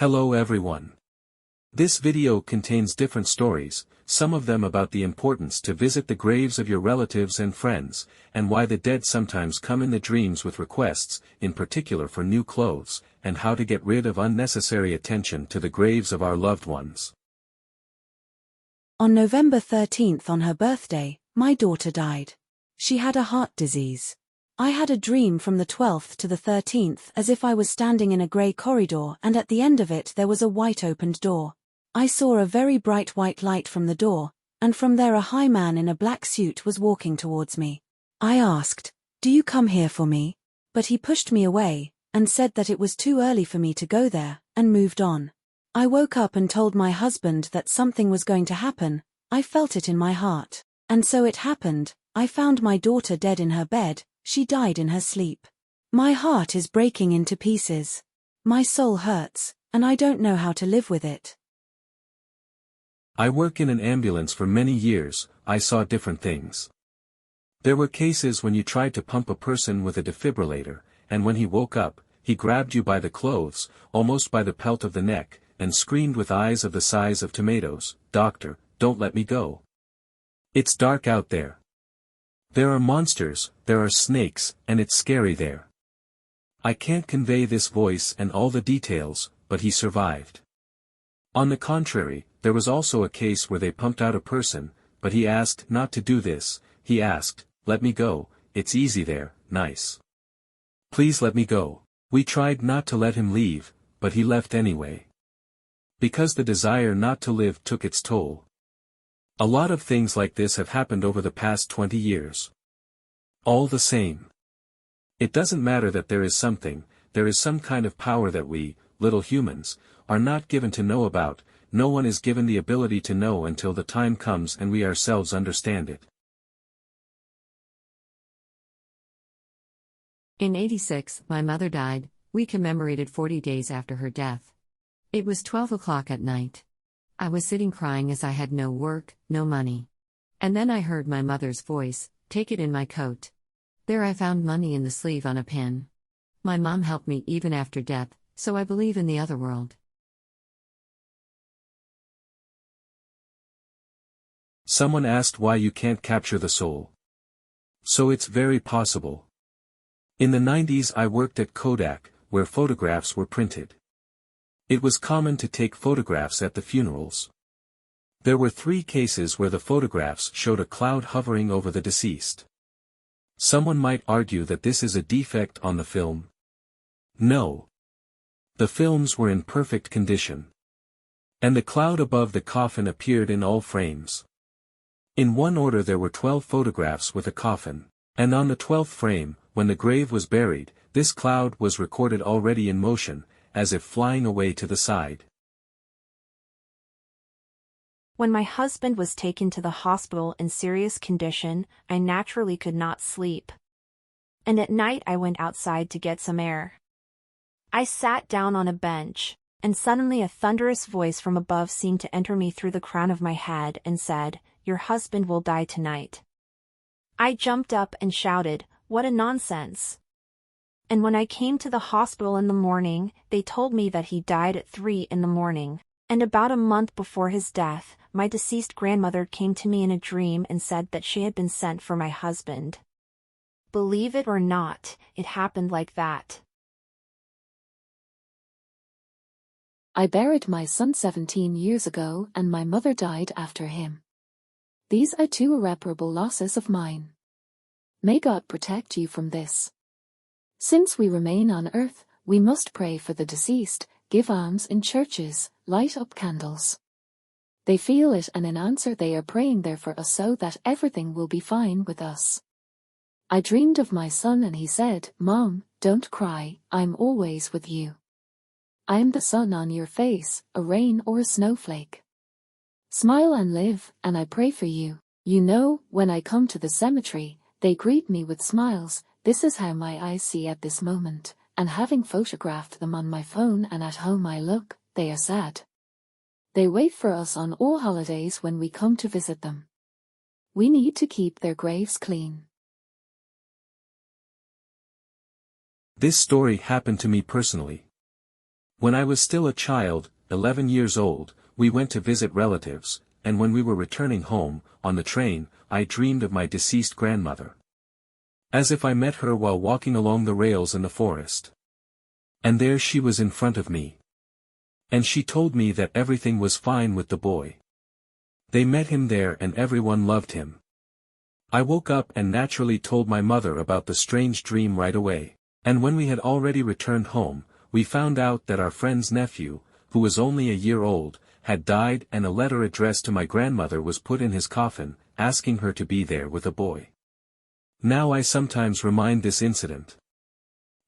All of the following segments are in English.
Hello everyone. This video contains different stories, some of them about the importance to visit the graves of your relatives and friends, and why the dead sometimes come in the dreams with requests, in particular for new clothes, and how to get rid of unnecessary attention to the graves of our loved ones. On November 13th, on her birthday, my daughter died. She had a heart disease. I had a dream from the 12th to the 13th as if I was standing in a grey corridor, and at the end of it there was a white opened door. I saw a very bright white light from the door, and from there a high man in a black suit was walking towards me. I asked, "Do you come here for me?" But he pushed me away, and said that it was too early for me to go there, and moved on. I woke up and told my husband that something was going to happen. I felt it in my heart. And so it happened. I found my daughter dead in her bed. She died in her sleep. My heart is breaking into pieces. My soul hurts, and I don't know how to live with it. I work in an ambulance for many years. I saw different things. There were cases when you tried to pump a person with a defibrillator, and when he woke up, he grabbed you by the clothes, almost by the pelt of the neck, and screamed with eyes of the size of tomatoes, "Doctor, don't let me go. It's dark out there. There are monsters, there are snakes, and it's scary there." I can't convey this voice and all the details, but he survived. On the contrary, there was also a case where they pumped out a person, but he asked not to do this. He asked, "Let me go, it's easy there, nice. Please let me go." We tried not to let him leave, but he left anyway. Because the desire not to live took its toll. A lot of things like this have happened over the past 20 years. All the same. It doesn't matter that there is some kind of power that we, little humans, are not given to know about. No one is given the ability to know until the time comes and we ourselves understand it. In '86, my mother died. We commemorated 40 days after her death. It was 12 o'clock at night. I was sitting crying as I had no work, no money. And then I heard my mother's voice, "Take it in my coat." There I found money in the sleeve on a pin. My mom helped me even after death, so I believe in the other world. Someone asked why you can't capture the soul. So it's very possible. In the 90s I worked at Kodak, where photographs were printed. It was common to take photographs at the funerals. There were 3 cases where the photographs showed a cloud hovering over the deceased. Someone might argue that this is a defect on the film. No. The films were in perfect condition. And the cloud above the coffin appeared in all frames. In one order there were 12 photographs with a coffin. And on the 12th frame, when the grave was buried, this cloud was recorded already in motion, as if flying away to the side. When my husband was taken to the hospital in serious condition, I naturally could not sleep. And at night I went outside to get some air. I sat down on a bench, and suddenly a thunderous voice from above seemed to enter me through the crown of my head and said, "Your husband will die tonight." I jumped up and shouted, "What a nonsense!" And when I came to the hospital in the morning, they told me that he died at 3 in the morning. And about a month before his death, my deceased grandmother came to me in a dream and said that she had been sent for my husband. Believe it or not, it happened like that. I buried my son 17 years ago and my mother died after him. These are 2 irreparable losses of mine. May God protect you from this. Since we remain on earth, we must pray for the deceased, give alms in churches, light up candles. They feel it, and in answer they are praying there for us so that everything will be fine with us. I dreamed of my son and he said, "Mom, don't cry, I'm always with you. I am the sun on your face, a rain or a snowflake. Smile and live, and I pray for you." You know, when I come to the cemetery, they greet me with smiles. This is how my eyes see at this moment, and having photographed them on my phone and at home I look, they are sad. They wait for us on all holidays when we come to visit them. We need to keep their graves clean. This story happened to me personally. When I was still a child, 11 years old, we went to visit relatives, and when we were returning home, on the train, I dreamed of my deceased grandmother. As if I met her while walking along the rails in the forest. And there she was in front of me. And she told me that everything was fine with the boy. They met him there and everyone loved him. I woke up and naturally told my mother about the strange dream right away, and when we had already returned home, we found out that our friend's nephew, who was only a year old, had died and a letter addressed to my grandmother was put in his coffin, asking her to be there with a boy. Now I sometimes remind this incident.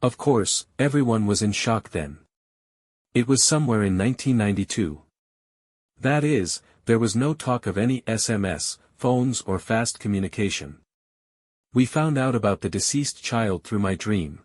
Of course, everyone was in shock then. It was somewhere in 1992. That is, there was no talk of any SMS, phones or fast communication. We found out about the deceased child through my dream.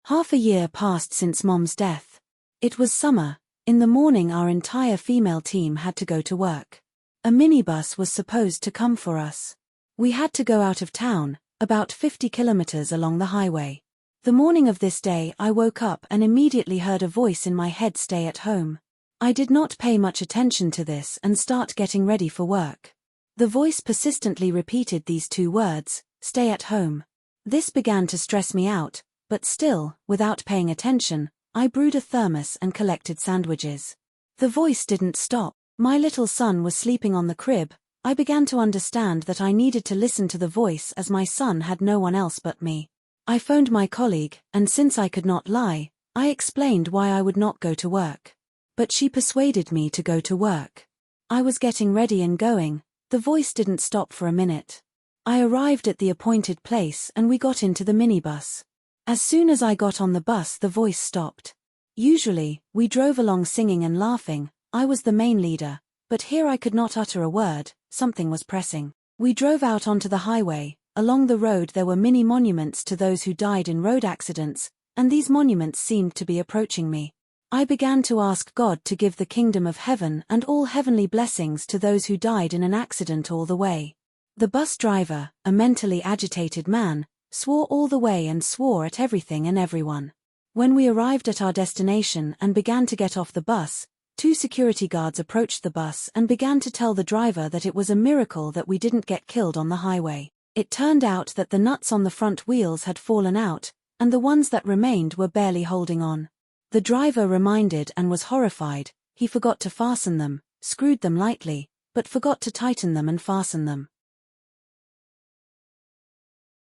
Half a year passed since Mom's death. It was summer. In the morning our entire female team had to go to work. A minibus was supposed to come for us. We had to go out of town, about 50 kilometers along the highway. The morning of this day I woke up and immediately heard a voice in my head, "Stay at home." I did not pay much attention to this and start getting ready for work. The voice persistently repeated these two words, "Stay at home." This began to stress me out, but still, without paying attention, I brewed a thermos and collected sandwiches. The voice didn't stop. My little son was sleeping on the crib. I began to understand that I needed to listen to the voice as my son had no one else but me. I phoned my colleague, and since I could not lie, I explained why I would not go to work. But she persuaded me to go to work. I was getting ready and going. The voice didn't stop for a minute. I arrived at the appointed place and we got into the minibus. As soon as I got on the bus, the voice stopped. Usually, we drove along singing and laughing. I was the main leader, but here I could not utter a word. Something was pressing. We drove out onto the highway. Along the road there were many monuments to those who died in road accidents, and these monuments seemed to be approaching me. I began to ask God to give the kingdom of heaven and all heavenly blessings to those who died in an accident all the way. The bus driver, a mentally agitated man, swore all the way and swore at everything and everyone. When we arrived at our destination and began to get off the bus, 2 security guards approached the bus and began to tell the driver that it was a miracle that we didn't get killed on the highway. It turned out that the nuts on the front wheels had fallen out, and the ones that remained were barely holding on. The driver reminded and was horrified. He forgot to fasten them, screwed them lightly, but forgot to tighten them and fasten them.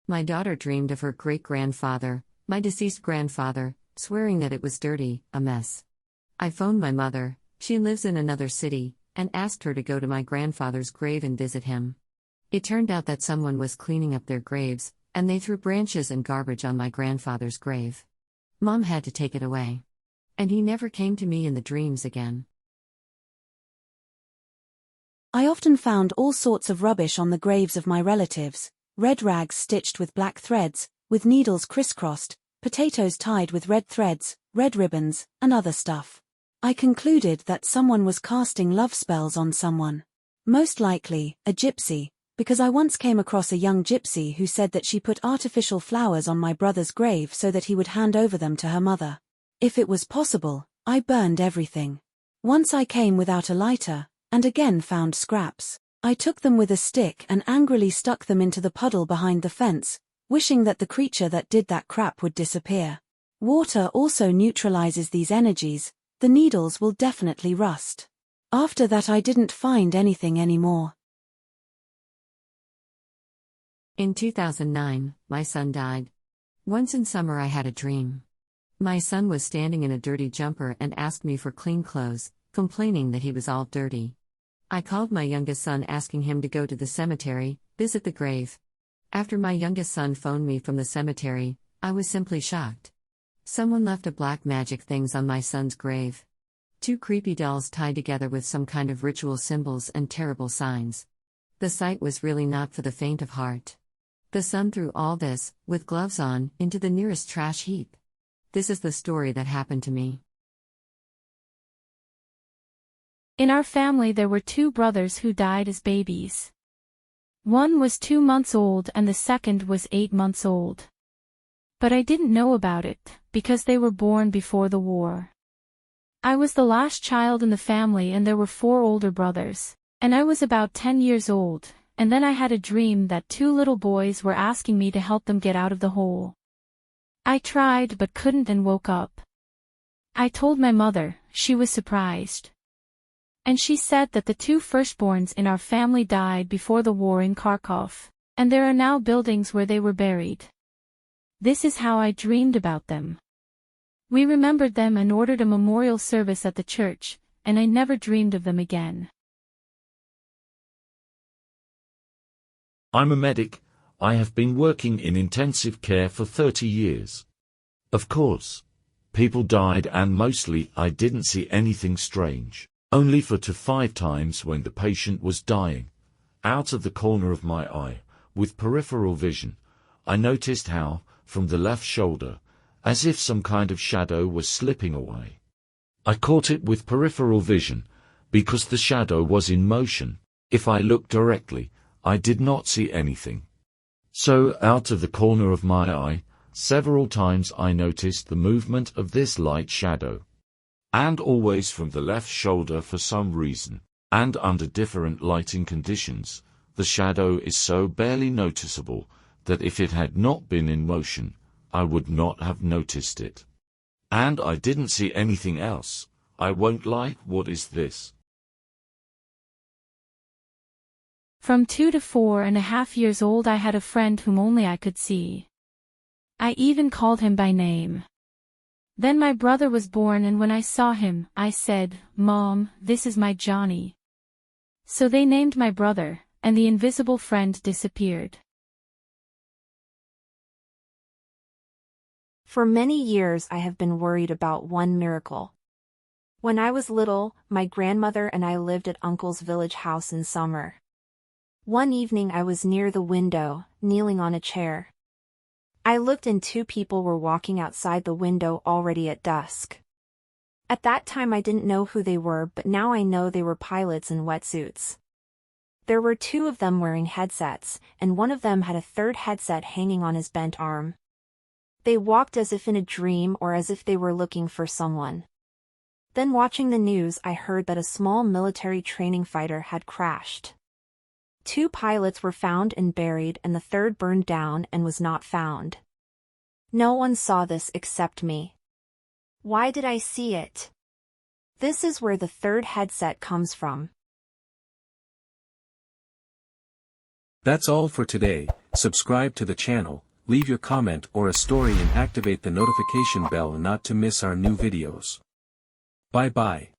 My daughter dreamed of her great-grandfather, my deceased grandfather, swearing that it was dirty, a mess. I phoned my mother, she lives in another city, and asked her to go to my grandfather's grave and visit him. It turned out that someone was cleaning up their graves, and they threw branches and garbage on my grandfather's grave. Mom had to take it away. And he never came to me in the dreams again. I often found all sorts of rubbish on the graves of my relatives: red rags stitched with black threads, with needles crisscrossed, potatoes tied with red threads, red ribbons, and other stuff. I concluded that someone was casting love spells on someone. Most likely, a gypsy, because I once came across a young gypsy who said that she put artificial flowers on my brother's grave so that he would hand over them to her mother. If it was possible, I burned everything. Once I came without a lighter, and again found scraps. I took them with a stick and angrily stuck them into the puddle behind the fence, wishing that the creature that did that crap would disappear. Water also neutralizes these energies. The needles will definitely rust. After that I didn't find anything anymore. In 2009, my son died. Once in summer I had a dream. My son was standing in a dirty jumper and asked me for clean clothes, complaining that he was all dirty. I called my youngest son asking him to go to the cemetery, visit the grave. After my youngest son phoned me from the cemetery, I was simply shocked. Someone left a black magic things on my son's grave. 2 creepy dolls tied together with some kind of ritual symbols and terrible signs. The sight was really not for the faint of heart. The son threw all this, with gloves on, into the nearest trash heap. This is the story that happened to me. In our family there were 2 brothers who died as babies. One was 2 months old and the second was 8 months old. But I didn't know about it, because they were born before the war. I was the last child in the family and there were 4 older brothers, and I was about 10 years old, and then I had a dream that 2 little boys were asking me to help them get out of the hole. I tried but couldn't and woke up. I told my mother. She was surprised. And she said that the 2 firstborns in our family died before the war in Kharkov, and there are now buildings where they were buried. This is how I dreamed about them. We remembered them and ordered a memorial service at the church, and I never dreamed of them again. I'm a medic. I have been working in intensive care for 30 years. Of course, people died and mostly I didn't see anything strange. Only 4 to 5 times when the patient was dying. Out of the corner of my eye, with peripheral vision, I noticed how, from the left shoulder, as if some kind of shadow was slipping away. I caught it with peripheral vision, because the shadow was in motion. If I looked directly, I did not see anything. So, out of the corner of my eye, several times I noticed the movement of this light shadow. And always from the left shoulder for some reason, and under different lighting conditions, the shadow is so barely noticeable that if it had not been in motion, I would not have noticed it. And I didn't see anything else. I won't lie. What is this? From 2 to 4.5 years old I had a friend whom only I could see. I even called him by name. Then my brother was born and when I saw him, I said, "Mom, this is my Johnny." So they named my brother, and the invisible friend disappeared. For many years I have been worried about one miracle. When I was little, my grandmother and I lived at Uncle's village house in summer. One evening I was near the window, kneeling on a chair. I looked and 2 people were walking outside the window already at dusk. At that time I didn't know who they were, but now I know they were pilots in wetsuits. There were 2 of them wearing headsets, and one of them had a third headset hanging on his bent arm. They walked as if in a dream or as if they were looking for someone. Then watching the news I heard that a small military training fighter had crashed. 2 pilots were found and buried and the third burned down and was not found. No one saw this except me. Why did I see it? This is where the third headset comes from. That's all for today. Subscribe to the channel, leave your comment or a story and activate the notification bell not to miss our new videos. Bye bye.